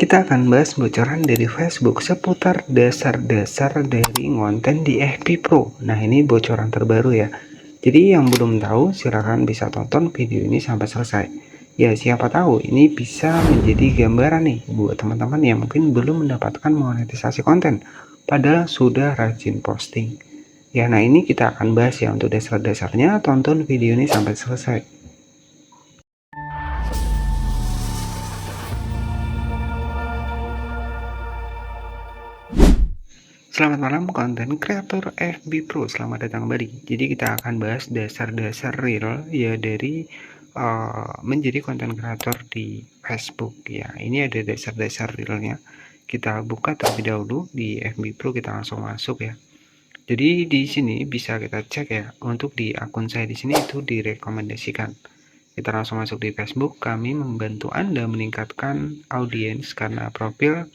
Kita akan bahas bocoran dari Facebook seputar dasar-dasar dari konten di FB Pro. Nah, ini bocoran terbaru ya. Jadi yang belum tahu silahkan bisa tonton video ini sampai selesai. Ya, siapa tahu ini bisa menjadi gambaran nih buat teman-teman yang mungkin belum mendapatkan monetisasi konten, padahal sudah rajin posting. Ya, nah ini kita akan bahas ya untuk dasar-dasarnya. Tonton video ini sampai selesai. Selamat malam konten kreator FB Pro, selamat datang kembali. Jadi kita akan bahas dasar-dasar real ya dari menjadi konten kreator di Facebook ya. Ini ada dasar-dasar realnya. Kita buka terlebih dahulu di FB Pro, kita langsung masuk ya. Jadi di sini bisa kita cek ya, untuk di akun saya di sini itu direkomendasikan. Kita langsung masuk di Facebook. Kami membantu Anda meningkatkan audiens karena profil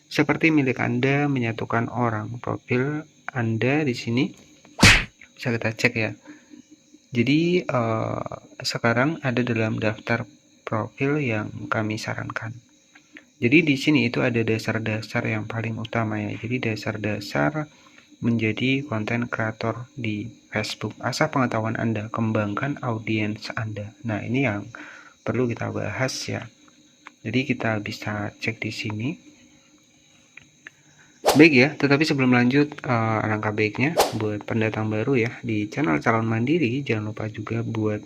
seperti milik Anda menyatukan orang. Profil Anda di sini bisa kita cek ya. Jadi sekarang ada dalam daftar profil yang kami sarankan. Jadi di sini itu ada dasar-dasar yang paling utama ya. Jadi dasar-dasar menjadi konten kreator di Facebook. Asal pengetahuan Anda, kembangkan audiens Anda. Nah, ini yang perlu kita bahas ya. Jadi kita bisa cek di sini. Baik ya, tetapi sebelum lanjut, alangkah baiknya buat pendatang baru ya di channel Calon Mandiri, jangan lupa juga buat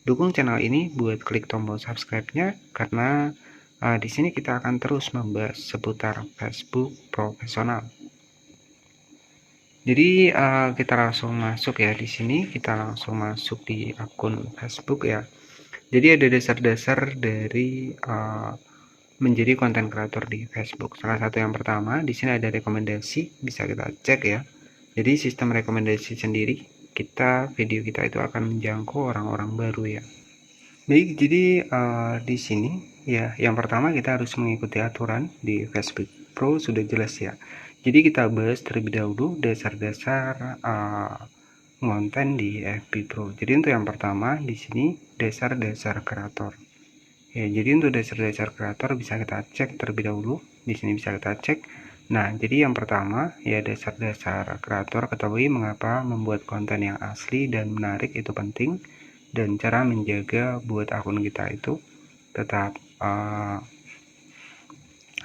dukung channel ini, buat klik tombol subscribe-nya, karena di sini kita akan terus membahas seputar Facebook profesional. Jadi kita langsung masuk ya di sini, kita langsung masuk di akun Facebook ya. Jadi ada dasar-dasar dari menjadi konten kreator di Facebook. Salah satu yang pertama, di sini ada rekomendasi, bisa kita cek ya. Jadi sistem rekomendasi sendiri, video kita itu akan menjangkau orang-orang baru ya. Baik, jadi di sini ya, yang pertama kita harus mengikuti aturan di Facebook Pro, sudah jelas ya. Jadi kita bahas terlebih dahulu dasar-dasar konten di FB Pro. Jadi untuk yang pertama di sini dasar-dasar kreator. Ya, jadi untuk dasar-dasar kreator bisa kita cek terlebih dahulu. Di sini bisa kita cek. Nah, jadi yang pertama ya dasar-dasar kreator, ketahui mengapa membuat konten yang asli dan menarik itu penting, dan cara menjaga buat akun kita itu tetap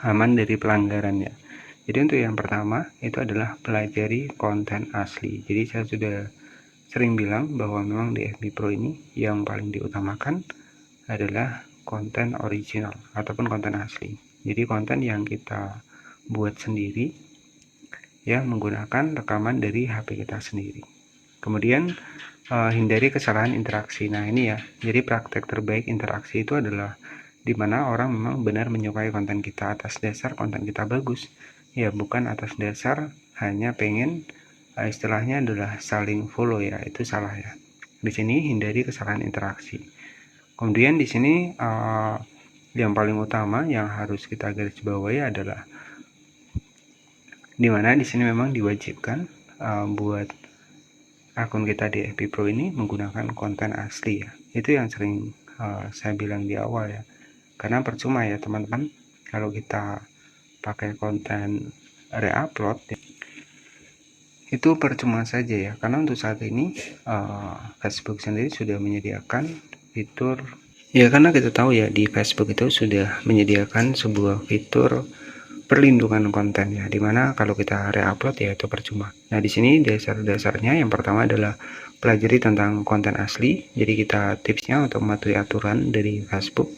aman dari pelanggaran ya. Jadi untuk yang pertama itu adalah pelajari konten asli. Jadi saya sudah sering bilang bahwa memang di FB Pro ini yang paling diutamakan adalah konten original ataupun konten asli. Jadi konten yang kita buat sendiri ya, menggunakan rekaman dari HP kita sendiri. Kemudian hindari kesalahan interaksi. Nah, ini ya. Jadi praktek terbaik interaksi itu adalah dimana orang memang benar menyukai konten kita atas dasar konten kita bagus. Ya, bukan atas dasar hanya pengen istilahnya adalah saling follow ya. Itu salah ya. Di sini hindari kesalahan interaksi. Kemudian di sini yang paling utama yang harus kita garis bawahi adalah dimana di sini memang diwajibkan buat akun kita di FB Pro ini menggunakan konten asli ya. Itu yang sering saya bilang di awal ya. Karena percuma ya teman-teman kalau kita pakai konten re-upload ya, itu percuma saja ya. Karena untuk saat ini Facebook sendiri sudah menyediakan fitur ya, karena kita tahu ya di Facebook itu sudah menyediakan sebuah fitur perlindungan konten ya, dimana kalau kita re-upload ya itu percuma. Nah, di sini dasar-dasarnya yang pertama adalah pelajari tentang konten asli. Jadi kita tipsnya untuk mematuhi aturan dari Facebook.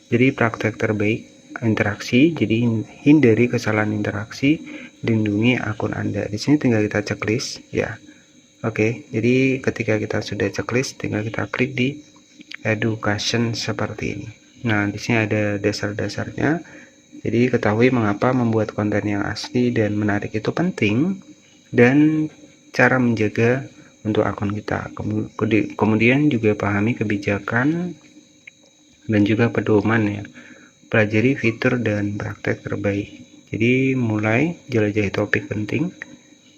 Jadi praktek terbaik interaksi, jadi hindari kesalahan interaksi, lindungi akun Anda. Di sini tinggal kita checklist ya. Oke, jadi ketika kita sudah checklist, tinggal kita klik di education seperti ini. Nah, di sini ada dasar-dasarnya. Jadi ketahui mengapa membuat konten yang asli dan menarik itu penting, dan cara menjaga untuk akun kita. Kemudian juga pahami kebijakan dan juga pedoman ya. Pelajari fitur dan praktek terbaik. Jadi mulai jelajahi topik penting,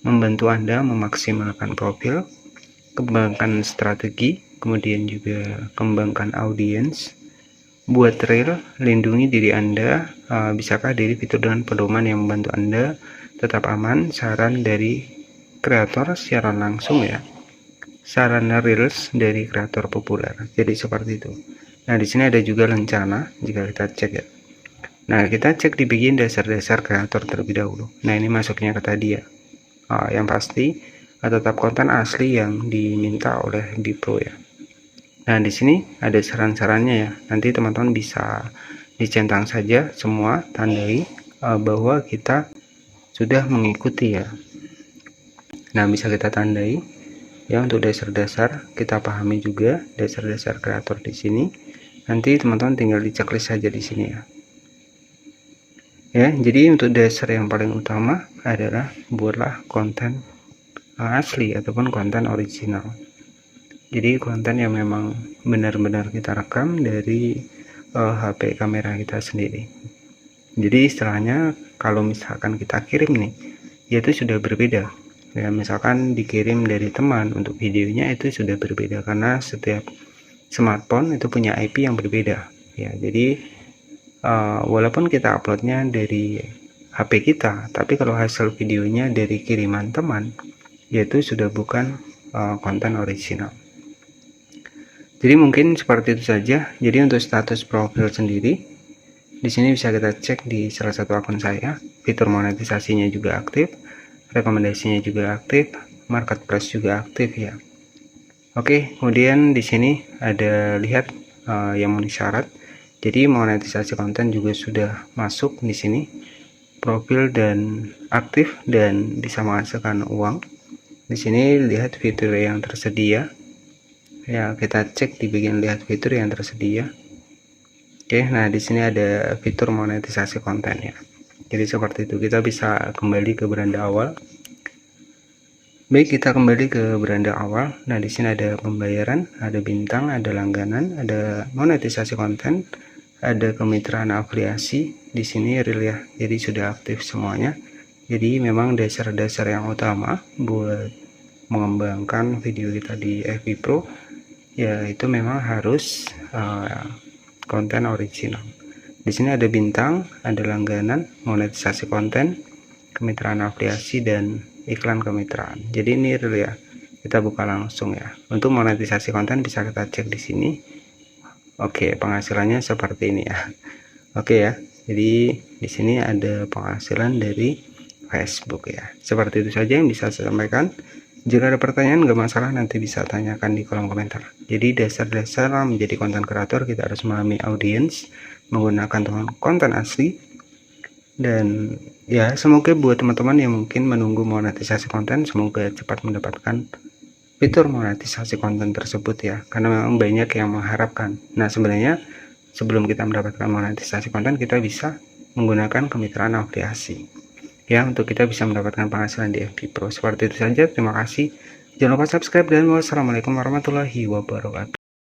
membantu Anda memaksimalkan profil, kembangkan strategi, kemudian juga kembangkan audiens, Buat trail, lindungi diri Anda. Bisakah diri fitur dengan pedoman yang membantu Anda tetap aman? Saran dari kreator siaran langsung ya. Saran reels dari kreator populer. Jadi seperti itu. Nah, di sini ada juga lencana jika kita cek ya. Nah, kita cek di bagian dasar-dasar kreator terlebih dahulu. Nah, ini masuknya ke tadi ya. Yang pasti tetap konten asli yang diminta oleh Bipro ya. Nah, di sini ada saran-sarannya ya. Nanti teman-teman bisa dicentang saja semua, tandai bahwa kita sudah mengikuti ya. Nah, bisa kita tandai ya. Untuk dasar-dasar kita pahami juga dasar-dasar kreator di sini. Nanti teman-teman tinggal di checklist saja di sini ya. Ya, jadi untuk dasar yang paling utama adalah buatlah konten asli ataupun konten original. Jadi konten yang memang benar-benar kita rekam dari HP kamera kita sendiri. Jadi istilahnya kalau misalkan kita kirim nih, ya itu sudah berbeda. Ya, misalkan dikirim dari teman untuk videonya itu sudah berbeda karena setiap smartphone itu punya IP yang berbeda. Ya, jadi walaupun kita uploadnya dari HP kita, tapi kalau hasil videonya dari kiriman teman, yaitu sudah bukan konten original. Jadi mungkin seperti itu saja. Jadi untuk status profil sendiri, di sini bisa kita cek di salah satu akun saya. Fitur monetisasinya juga aktif, rekomendasinya juga aktif, marketplace juga aktif ya. Oke, kemudian di sini ada lihat yang memenuhi syarat. Jadi monetisasi konten juga sudah masuk di sini, profil dan aktif dan bisa menghasilkan uang. Di sini lihat fitur yang tersedia. Ya, kita cek di bagian lihat fitur yang tersedia. Oke, nah di sini ada fitur monetisasi konten ya. Jadi seperti itu, kita bisa kembali ke beranda awal. Baik, kita kembali ke beranda awal. Nah, di sini ada pembayaran, ada bintang, ada langganan, ada monetisasi konten, ada kemitraan afiliasi. Di sini real ya. Jadi sudah aktif semuanya. Jadi memang dasar-dasar yang utama buat mengembangkan video kita di FB Pro ya itu memang harus konten original. Di sini ada bintang, ada langganan, monetisasi konten, kemitraan afiliasi dan iklan kemitraan. Jadi ini real ya. Kita buka langsung ya. Untuk monetisasi konten bisa kita cek di sini. Oke, penghasilannya seperti ini ya. Oke ya. Jadi di sini ada penghasilan dari Facebook ya. Seperti itu saja yang bisa saya sampaikan. Jika ada pertanyaan nggak masalah, nanti bisa tanyakan di kolom komentar. Jadi dasar-dasar menjadi konten kreator, kita harus memahami audiens, menggunakan konten asli, dan ya semoga buat teman-teman yang mungkin menunggu monetisasi konten, semoga cepat mendapatkan fitur monetisasi konten tersebut ya, karena memang banyak yang mengharapkan. Nah, sebenarnya sebelum kita mendapatkan monetisasi konten, kita bisa menggunakan kemitraan afiliasi ya, untuk kita bisa mendapatkan penghasilan di FB Pro. Seperti itu saja, terima kasih. Jangan lupa subscribe dan wassalamualaikum warahmatullahi wabarakatuh.